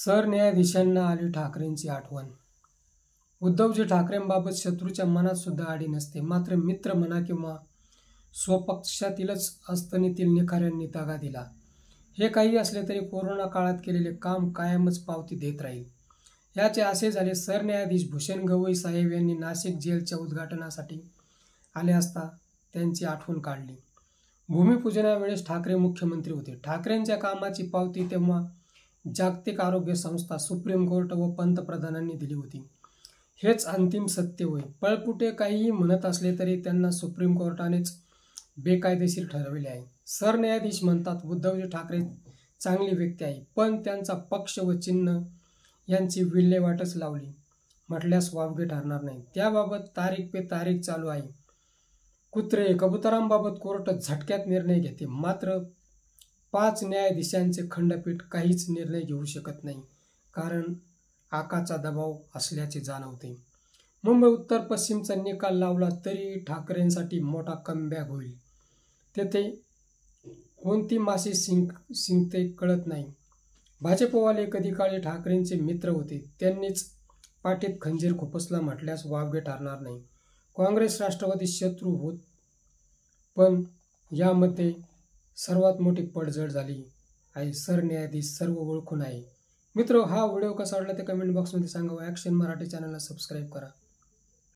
सरन्यायाधीशांना आली ठाकरेंची आठवण. उद्धवजी ठाकरेंबाबत शत्रूच्या मनात सुद्धा आडी नसते, मात्र मित्र म्हणा किंवा स्वपक्षातीलच अस्तनीतील निखाऱ्यांनी दगा दिला. हे काही असले तरी कोरोना काळात केलेले काम कायमच पावती देत राहील. याचे असे झाले, सरन्यायाधीश भूषण गवई साहेब यांनी नाशिक जेलच्या उद्घाटनासाठी आले असता त्यांची आठवण काढली. भूमिपूजनावेळेस ठाकरे मुख्यमंत्री होते. ठाकरेंच्या कामाची पावती तेव्हा जागतिक आरोग्य संस्था, सुप्रीम कोर्ट व पंतप्रधानांनी दिली होती. हेच अंतिम सत्य होय. पळपुटे काहीही म्हणत असले तरी त्यांना सुप्रीम कोर्टानेच बेकायदेशीर ठरविले आहे. सरन्यायाधीश म्हणतात, उद्धवजी ठाकरे चांगली व्यक्ती आहे, पण त्यांचा पक्ष व चिन्ह यांची विल्हेवाटच लावली म्हटल्यास वावगे ठरणार नाही. त्याबाबत तारीख पे तारीख चालू आहे. कुत्रे कबुतरांबाबत कोर्ट झटक्यात निर्णय घेते, मात्र 5 न्यायाधीशांचे खंडपीठ काहीच निर्णय घेऊ शकत नाही, कारण आकाचा दबाव असल्याचे जाणवते. मुंबई उत्तर पश्चिमचा निकाल लावला तरी ठाकरेंसाठी मोठा कमबॅक होईल. तेथे कोणती माशी शिंकते कळत नाही. भाजपवाले कधी काळी ठाकरेंचे मित्र होते, त्यांनीच पाठीत खंजीर खुपसला म्हटल्यास वावगे ठरणार नाही. काँग्रेस राष्ट्रवादी शत्रू होत, पण यामध्ये सर्वात मोठी पडझड झाली आहे. सरन्यायाधीश सर्व ओळखून आहे. मित्र, हा व्हिडिओ कसा वाटला ते कमेंट बॉक्समध्ये सांगा व ॲक्शन मराठी चॅनलला सबस्क्राईब करा.